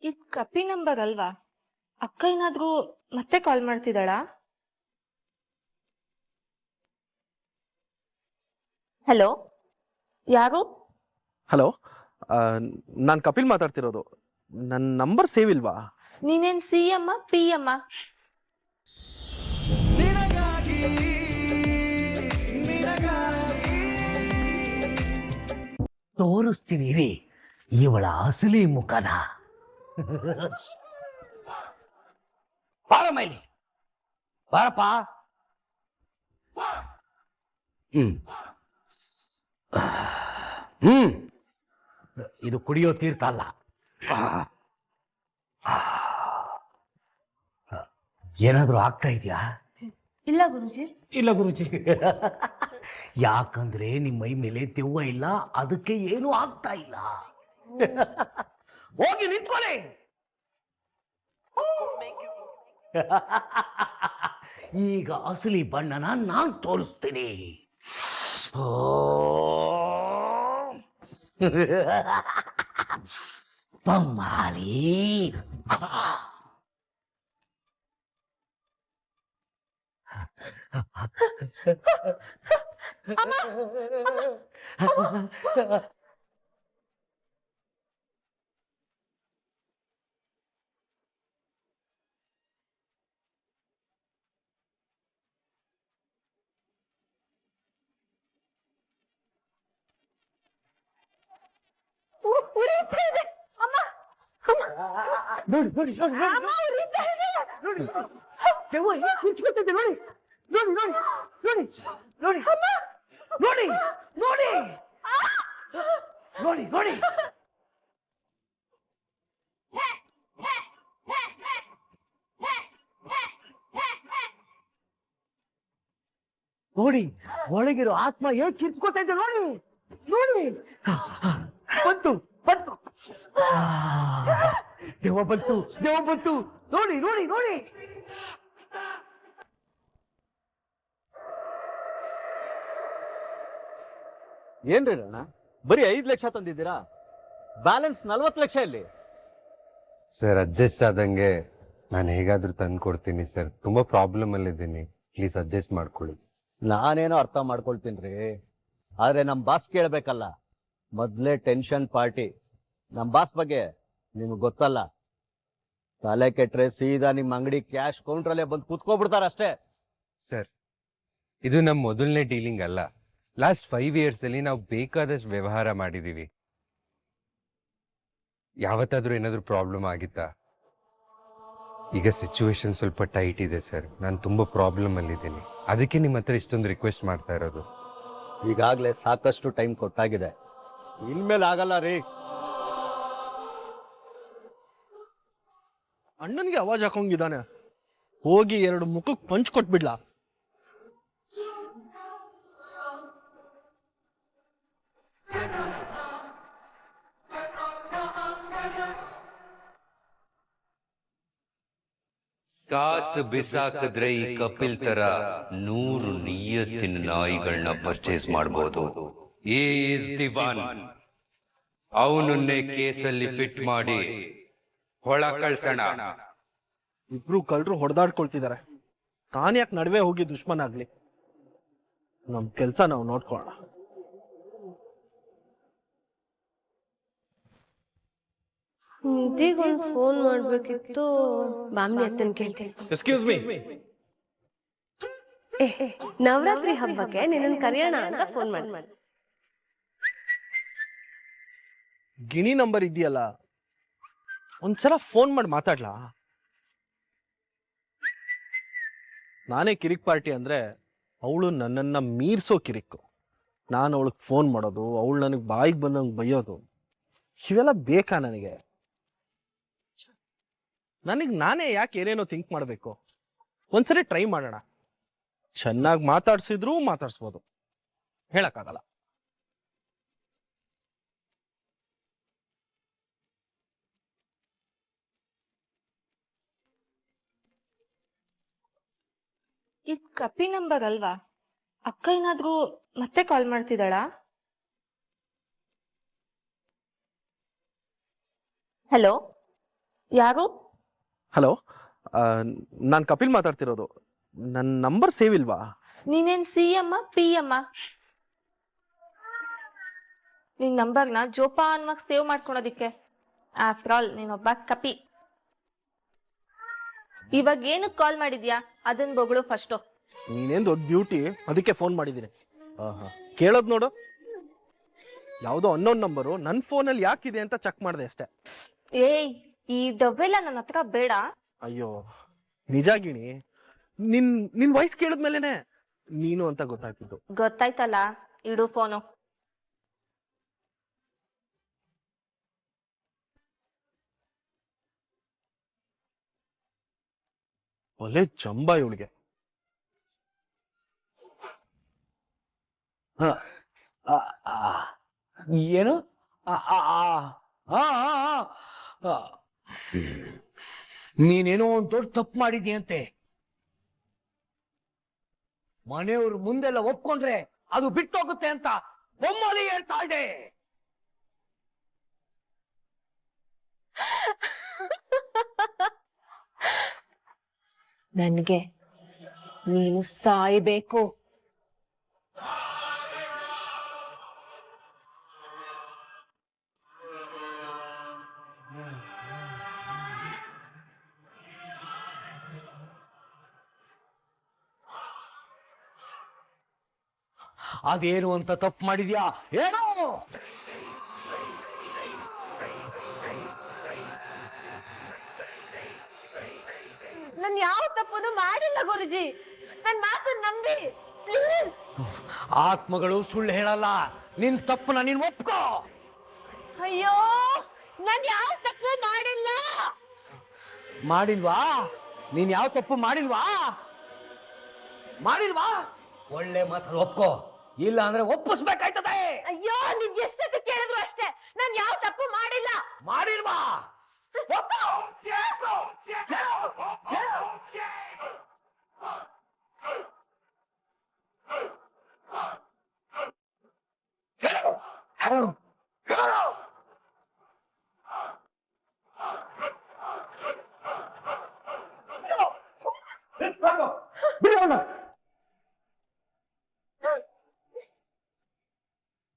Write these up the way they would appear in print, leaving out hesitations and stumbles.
ಇದು ಕಪಿ ನಂಬರ್ ಅಲ್ವಾ? ಅಕ್ಕ ಏನಾದ್ರೂ ಮತ್ತೆ ಕಾಲ್ ಮಾಡ್ತಿದ್ದಾಳಾ? ಹಲೋ, ಯಾರು? ಹಲೋ, ನಾನು ಕಪಿಲ್ ಮಾತಾಡ್ತಿರೋದು. ನನ್ನ ನಂಬರ್ ಸೇವ್ ಇಲ್ವಾ? ನೀನೇನ್ ಸಿ ಎಮ್ಮ ಪಿ ಎಮ್ಮ? ತೋರಿಸ್ತೀನಿ ರೀ ಇವಳ ಅಸಲಿ ಮುಖನ. ಬಾರ ಮೈಲಿ, ಬಾರಪ್ಪ. ಇದು ಕುಡಿಯೋ ತೀರ್ಥ ಅಲ್ಲ. ಏನಾದ್ರೂ ಆಗ್ತಾ ಇದೆಯಾ? ಇಲ್ಲ ಗುರುಜಿ. ಇಲ್ಲ ಗುರುಜಿ. ಯಾಕಂದ್ರೆ ನಿಮ್ಮ ಮೈ ಮೇಲೆ ದೆವ್ವ ಇಲ್ಲ, ಅದಕ್ಕೆ ಏನು ಆಗ್ತಾ ಇಲ್ಲ. ಹೋಗಿ ನಿಂತ್ಕೊಳ್ಳಿ. ಈಗ ಅಸಲಿ ಬಣ್ಣನ ನಾನ್ ತೋರಿಸ್ತೀನಿ. ಬೊಮ್ಮಾಲಿ. ನೋಡಿ ನೋಡಿ ನೋಡಿ ನೋಡಿ, ದೆವ್ವ ಹೇಗೆ ಕುರ್ಚ್ಕೊತೈತೆ ನೋಡಿ. ನೋಡಿ ನೋಡಿ ನೋಡಿ ನೋಡಿ ನೋಡಿ ನೋಡಿ ನೋಡಿ ನೋಡಿ. ನೋಡಿ ಒಳಗಿರೋ ಆತ್ಮ ಹೇಗೆ ಕಿರ್ಚ್ಕೊತೈತೆ ನೋಡಿ ನೋಡಿ. ಬಂತು ಬಂತು, ದೆವ್ವ ಬಂತು, ದೆವ್ವ ಬಂತು. ನೋಡಿ ನೋಡಿ ನೋಡಿ. ಏನ್ರಿ ಅಣ್ಣ, ಬರೀ 5 ಲಕ್ಷ ತಂದಿದ್ದೀರಾ? ಬ್ಯಾಲೆನ್ಸ್ 40 ಲಕ್ಷ ಇಲ್ಲಿ. ಸರ್ ಅಡ್ಜಸ್ಟ್ ಆದಂಗೆ ನಾನು ಹೇಗಾದ್ರೂ ತಂದು ಕೊಡ್ತೀನಿ ಸರ್. ತುಂಬಾ ಪ್ರಾಬ್ಲಮ್ ಅಲ್ಲಿ ಇದ್ದೀನಿ, ಪ್ಲೀಸ್ ಅಡ್ಜಸ್ಟ್ ಮಾಡ್ಕೊಳ್ಳಿ. ನಾನೇನೋ ಅರ್ಥ ಮಾಡ್ಕೊಳ್ತೀನಿ, ಆದ್ರೆ ನಮ್ ಬಾಸ್ ಕೇಳ್ಬೇಕಲ್ಲ. ಮೊದ್ಲೇ ಟೆನ್ಷನ್ ಪಾರ್ಟಿ. ನಮ್ ಬಾಸ್ ಬಗ್ಗೆ ನಿಮ್ಗೆ ಗೊತ್ತಲ್ಲ. ತಲೆ ಕೆಟ್ರೆ ಸೀದಾ ನಿಮ್ ಅಂಗಡಿ ಕ್ಯಾಶ್ ಕೌಂಟ್ರಲ್ಲೇ ಬಂದು ಕೂತ್ಕೋಬಿಡ್ತಾರ ಅಷ್ಟೇ. ಸರ್ ಇದು ನಮ್ಮ ಮೊದಲನೇ ಡೀಲಿಂಗ್ ಅಲ್ಲ. ಲಾಸ್ಟ್ 5 years ಅಲ್ಲಿ ನಾವು ಬೇಕಾದಷ್ಟು ವ್ಯವಹಾರ ಮಾಡಿದೀವಿ. ಯಾವತ್ತಾದ್ರೂ ಏನಾದ್ರೂ ಪ್ರಾಬ್ಲಮ್ ಆಗಿತ್ತಾ? ಈಗ ಸಿಚುವೇಶನ್ ಸ್ವಲ್ಪ ಟೈಟ್ ಇದೆ ಸರ್. ನಾನು ತುಂಬಾ ಪ್ರಾಬ್ಲಮ್ ಅಲ್ಲಿ ಇದ್ದೀನಿ, ಅದಕ್ಕೆ ನಿಮ್ಮ ಹತ್ರ ಇಷ್ಟೊಂದು ರಿಕ್ವೆಸ್ಟ್ ಮಾಡ್ತಾ ಇರೋದು. ಈಗಾಗ್ಲೇ ಸಾಕಷ್ಟು ಟೈಮ್ ಕೊಟ್ಟಾಗಿದೆ, ಇನ್ಮೇಲೆ ಆಗಲ್ಲ ರೀ. ಅಣ್ಣನಿಗೆ ಅವಾಜ್ ಹಾಕೋಂಗಿದ್ದಾನೆ, ಹೋಗಿ 2 ಮುಖಕ್ಕೆ ಪಂಚ್ ಕೊಟ್ಬಿಡ್ಲಾ? ಕಾಸು ಬಿಸಾಕಿದ್ರೆ ಈ ಕಪಿಲ್ ತರ 100 ನಿಯತ್ತಿನ ನಾಯಿಗಳನ್ನ ಪರ್ಚೇಸ್ ಮಾಡಬಹುದು. Is the one. ಅವನನ್ನೇ ಕೇಸಲ್ಲಿ ಫಿಟ್ ಮಾಡಿ ಹೊಳ ಕಳ್ಸೋಣ. ಇಬ್ರು ಕಳ್ಳರು ಹೊಡೆದಾಡ್ಕೊಳ್ತಿದ್ದಾರೆ, ತಾನ್ ಯಾಕೆ ನಡುವೆ ಹೋಗಿ ದುಶ್ಮನ್ ಆಗ್ಲಿ? ನಮ್ ಕೆಲ್ಸ ನಾವು ನೋಡ್ಕೊಳ್ಳೋಣ. ನಿಧಿಗೊಂದು ಫೋನ್ ಮಾಡ್ಬೇಕಿತ್ತು, ಬಾಮ್ನಿ ಅತ್ತನ್ ಕೇಳ್ತೀನಿ. Excuse me. ನವರಾತ್ರಿ ಹಬ್ಬಕ್ಕೆ ನಿನ್ನನ್ ಕರೆಯೋಣ ಅಂತ ಫೋನ್ ಮಾಡಿ. ಗಿಣಿ ನಂಬರ್ ಇದೆಯಲ್ಲ, ಒಂದ್ಸಲ ಫೋನ್ ಮಾಡಿ ಮಾತಾಡ್ಲಾ? ನಾನೇ ಕಿರಿಕ್ ಪಾರ್ಟಿ ಅಂದ್ರೆ ಅವಳು ನನ್ನನ್ನ ಮೀರ್ಸೋ ಕಿರಿಕ್ಕು. ನಾನು ಅವಳಿಗೆ ಫೋನ್ ಮಾಡೋದು, ಅವಳು ನನಗೆ ಬಾಯಿಗೆ ಬಂದಂಗೆ ಬೈಯೋದು, ಇವೆಲ್ಲ ಬೇಕಾ ನನಗೆ? ನಾನೇ ಯಾಕೆ ಏನೇನೋ ಥಿಂಕ್ ಮಾಡಬೇಕು? ಒಂದ್ಸರಿ ಟ್ರೈ ಮಾಡೋಣ. ಚೆನ್ನಾಗಿ ಮಾತಾಡ್ಸಿದ್ರು ಮಾತಾಡ್ಸ್ಬೋದು, ಹೇಳಕ್ಕಾಗಲ್ಲ. ಇದು ಕಪಿ ನಂಬರ್ ಅಲ್ವಾ? ಅಕ್ಕ ಏನಾದ್ರೂ ಮತ್ತೆ ಕಾಲ್ ಮಾಡ್ತಿದ್ದಾಳಾ? ಹಲೋ, ಯಾರು? ಹಲೋ, ನಾನು ಕಪಿಲ್ ಮಾತಾಡ್ತಿರೋದು. ನನ್ನ ನಂಬರ್ ಸೇವ್ ಇಲ್ವಾ? ನೀನೇನ್ CM PM? ನಿನ್ ನಂಬರ್ನ ಜೋಪಾನ್ವಾಗಿ ಸೇವ್ ಮಾಡ್ಕೊಳೋದಿಕ್ಕೆ. ಆಫ್ಟರ್ ಆಲ್ ನೀನೊಬ್ಬ ಕಪಿ. ಇವಾಗ ಏನಕ್ಕೆ ಕಾಲ್ ಮಾಡಿದ್ಯಾ ಅದನ್ನ ಬೊಗಳು ಫಸ್ಟು. ನೀನೇನು ದೊಡ್ಡ ಬ್ಯೂಟಿ, ಅದಕ್ಕೆ ಫೋನ್ ಮಾಡಿದ್ದೀನಿ. ಕೇಳೋದು ನೋಡು, ಯಾವುದೋ ಅನ್ನೋನ್ ನಂಬರು ನನ್ನ ಫೋನಲ್ಲಿ ಯಾಕಿದೆ ಅಂತ ಚೆಕ್ ಮಾಡಿದೆ ಅಷ್ಟೇ. ಏಯ್, ಈ ಡಬ್ಬೆಲ್ಲ ನನ್ನ ಹತ್ರ ಬೇಡ. ಅಯ್ಯೋ ನಿಜ ಗಿಣಿ, ನಿನ್ ವಾಯ್ಸ್ ಕೇಳಿದ್ಮೇಲೆನೆ ನೀನು ಅಂತ ಗೊತ್ತಾಗ್ತಿದ್ದು. ಗೊತ್ತಾಯ್ತಲ್ಲ, ಇಡು ಫೋನು. ಒಳ್ಳೆ ಜಂಬ ಇವಳಿಗೆ. ಏನು? ನೀನೇನೋ ಒಂದು ದೊಡ್ಡ ತಪ್ಪು ಮಾಡಿದ್ಯಂತೆ. ಮನೆಯವ್ರ ಮುಂದೆಲ್ಲ ಒಪ್ಕೊಂಡ್ರೆ ಅದು ಬಿಟ್ಟೋಗುತ್ತೆ ಅಂತ ಬೊಮ್ಮಲಿ ಹೇಳ್ತಾ ಇದೆ. ನನ್ಗೆ ನೀನು ಸಾಯ್ಬೇಕು. ಅದೇನು ಅಂತ ತಪ್ಪು ಮಾಡಿದ್ಯಾ ಏನೋ? ನಾನು ಯಾವ ತಪ್ಪನ್ನು ಮಾಡಿಲ್ಲ ಗುರುಜಿ, ನನ್ನ ಮಾತನ್ನ ನಂಬಿ ಪ್ಲೀಸ್. ಆತ್ಮಗಳು ಸುಳ್ಳು ಹೇಳಲ್ಲ. ನಿನ್ ತಪ್ಪನ ನೀನ್ ಒಪ್ಕೋ. ಅಯ್ಯೋ, ನಾನು ಯಾವ ತಪ್ಪು ಮಾಡಿಲ್ಲ. ಮಾಡಿಲ್ವಾ? ನೀನ್ ಯಾವ ತಪ್ಪು ಮಾಡಿಲ್ವಾ? ಮಾಡಿಲ್ವಾ? ಒಳ್ಳೆ ಮಾತಲ್ಲಿ ಒಪ್ಕೋ, ಇಲ್ಲ ಅಂದ್ರೆ ಒಪ್ಪಿಸ್ಬೇಕಾಯ್ತದೆ. ಅಯ್ಯೋ, ನೀವ್ ಎಷ್ಟೊತ್ತು ಕೇಳಿದ್ರು ಅಷ್ಟೇ, ನಾನು ಯಾವ ತಪ್ಪು ಮಾಡಿಲ್ಲ. ಮಾಡಿಲ್ವಾ? ಒಪ್ಕೋ.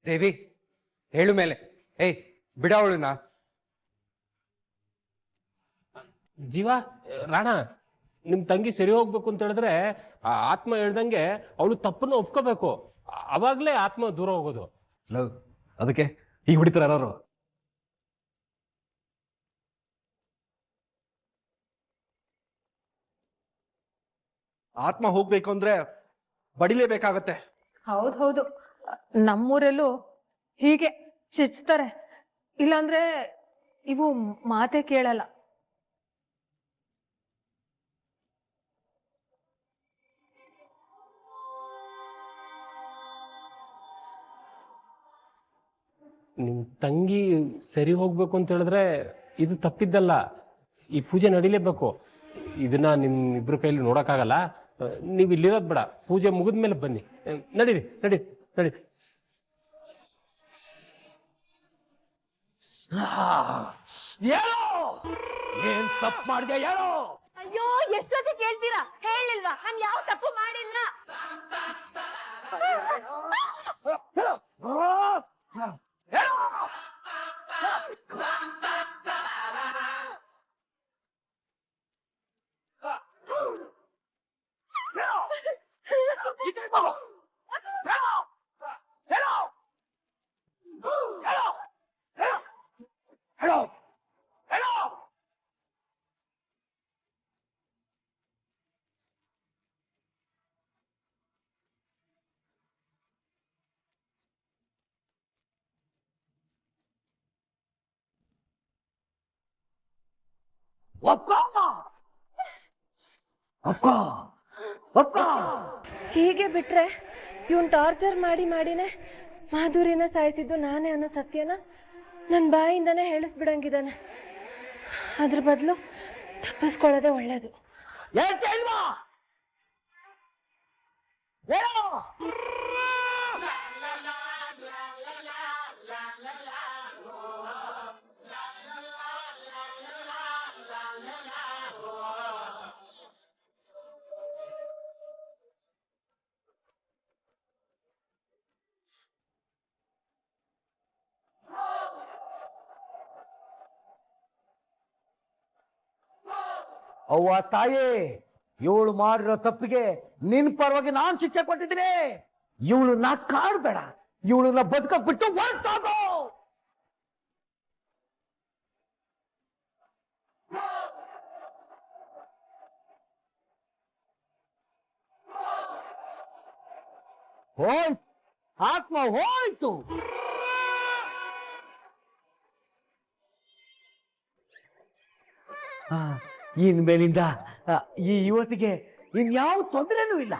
ದೇವಿ, ಹೇಳು ಮೇಲೆ. ಏಯ್, ಬಿಡ ಅವಳನ್ನ. ಜೀವ, ರಾಣ, ನಿಮ್ ತಂಗಿ ಸರಿ ಹೋಗ್ಬೇಕು ಅಂತ ಹೇಳಿದ್ರೆ ಆ ಆತ್ಮ ಹೇಳ್ದಂಗೆ ಅವಳು ತಪ್ಪನ್ನು ಒಪ್ಕೋಬೇಕು. ಅವಾಗ್ಲೇ ಆತ್ಮ ದೂರ ಹೋಗೋದು. ಅದಕ್ಕೆ ಈಗ ಹೊಡಿತಾರ ಯಾರು? ಆತ್ಮ ಹೋಗ್ಬೇಕು ಅಂದ್ರೆ ಬಡಿಲೇಬೇಕಾಗತ್ತೆ. ಹೌದು, ನಮ್ಮೂರಲ್ಲೂ ಹೀಗೆ ಚಿಚ್ತಾರೆ. ಇಲ್ಲಾಂದ್ರೆ ಇವು ಮಾತೆ ಕೇಳಲ್ಲ. ನಿಮ್ ತಂಗಿ ಸರಿ ಹೋಗ್ಬೇಕು ಅಂತ ಹೇಳಿದ್ರೆ ಇದು ತಪ್ಪಿದ್ದಲ್ಲ. ಈ ಪೂಜೆ ನಡಿಲೇಬೇಕು. ಇದನ್ನ ನಿಮ್ ಇಬ್ರ ಕೈಲಿ ನೋಡಕ್ಕಾಗಲ್ಲ. ನೀವು ಇಲ್ಲಿರೋದ್ ಬೇಡ, ಪೂಜೆ ಮುಗಿದ್ಮೇಲೆ ಬನ್ನಿ. ನಡೀರಿ ನಡಿ ನಡಿ. ಹೇಳೋ, ಏನ್ ತಪ್ಪು ಮಾಡಿದ್ಯಾ ಹೇಳೋ? ಅಯ್ಯೋ, ಎಷ್ಟೊತ್ತು ಕೇಳ್ತೀರಾ? ಹೇಳಿಲ್ವಾ ನಾನು ಯಾವ ತಪ್ಪು ಮಾಡಿಲ್ಲ? ಹೀಗೆ ಬಿಟ್ರೆ ಇವನ್ ಟಾರ್ಚರ್ ಮಾಡಿ ಮಾಡಿನೇ ಮಾಧುರಿನ ಸಾಯಿಸಿದ್ದು ನಾನೇ ಅನ್ನೋ ಸತ್ಯನ ನನ್ನ ಬಾಯಿಂದಾನೇ ಹೇಳಿಸ್ಬಿಡಂಗಿದ್ದಾನೆ. ಅದ್ರ ಬದಲು ತಪ್ಪಿಸ್ಕೊಳ್ಳೋದೇ ಒಳ್ಳೇದು. ಅವ್ವ ತಾಯೇ, ಇವಳು ಮಾಡಿರೋ ತಪ್ಪಿಗೆ ನಿನ್ ಪರವಾಗಿ ನಾನ್ ಶಿಕ್ಷೆ ಕೊಟ್ಟಿದ್ದೀನಿ. ಇವಳನ್ನ ಕಾಡ್ಬೇಡ, ಇವಳನ್ನ ಬದುಕ ಬಿಟ್ಟು ಹೊರಟಾಗೋ. ಹೋಯ್ತು, ಆತ್ಮ ಹೋಯ್ತು. ಇನ್ಮೇಲಿಂದ ಈ ಯುವತಿಗೆ ಇನ್ಯಾವ ತೊಂದರೆನೂ ಇಲ್ಲ.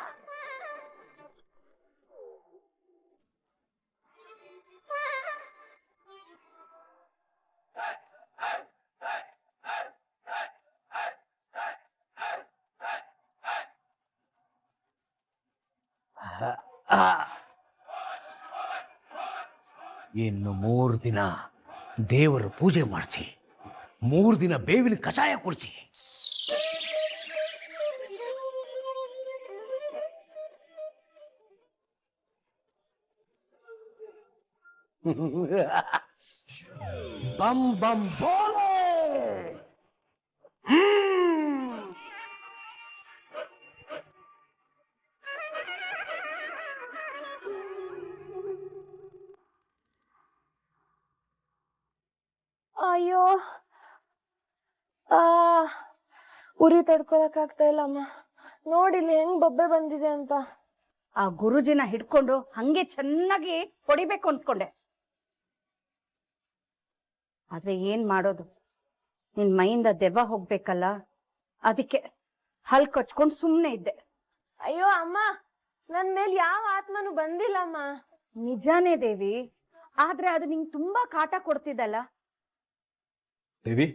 ಇನ್ನು 3 ದಿನ ದೇವರ ಪೂಜೆ ಮಾಡಿಸಿ, 3 ದಿನ ಬೇವಿನ ಕಷಾಯ ಕುಡಿಸಿ. ಬಂ ಬಂ ಬೋಲೆ. ಅಯ್ಯೋ, ಉರಿ ತಡ್ಕೊಳಕ್ ಆಗ್ತಾ ಇಲ್ಲ ಅಮ್ಮ. ನೋಡಿಲ್ಲಿ ಹೆಂಗ್ ಬೊಬ್ಬೆ ಬಂದಿದೆ ಅಂತ. ಆ ಗುರುಜಿನ ಹಿಡ್ಕೊಂಡು ಹಂಗೆ ಚೆನ್ನಾಗಿ ಹೊಡಿಬೇಕು ಅಂದ್ಕೊಂಡೆ. ಆದ್ರೆ ಏನ್ ಮಾಡೋದು, ನಿನ್ ಮೈಯಿಂದ ದೆವ್ವ ಹೋಗ್ಬೇಕಲ್ಲ, ಅದಕ್ಕೆ ಹಲ್ ಕಚ್ಕೊಂಡು ಸುಮ್ನೆ ಇದ್ದೆ. ಅಯ್ಯೋ ಅಮ್ಮ, ನನ್ ಮೇಲ್ ಯಾವ ಆತ್ಮನು ಬಂದಿಲ್ಲಮ್ಮ. ನಿಜಾನೇ ದೇವಿ, ಆದ್ರೆ ಅದು ನಿಂಗೆ ತುಂಬಾ ಕಾಟ ಕೊಡ್ತಿದ್ದಲ್ಲ. ದೇವಿ,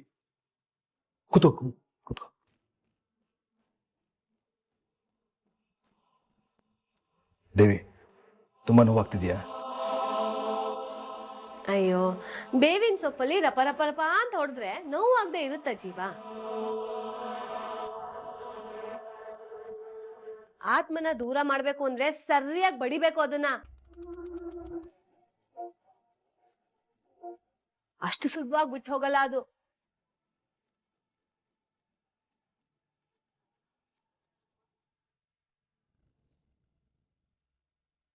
ಕೂತು ಕೂತು. ದೇವಿ, ತುಂಬಾ ನೋವಾಗ್ತಿದ್ಯಾ? ಅಯ್ಯೋ, ಬೇವಿನ ಸೊಪ್ಪಲ್ಲಿ ರಪ ರಪ ರಪ ಅಂತ ಹೊಡೆದ್ರೆ ನೋವಾಗದೆ ಇರುತ್ತ ಜೀವ. ಆತ್ಮನ ದೂರ ಮಾಡ್ಬೇಕು ಅಂದ್ರೆ ಸರಿಯಾಗಿ ಬಡಿಬೇಕು ಅದನ್ನ. ಅಷ್ಟು ಸುಲಭವಾಗಿ ಬಿಟ್ಟು ಹೋಗಲ್ಲ ಅದು.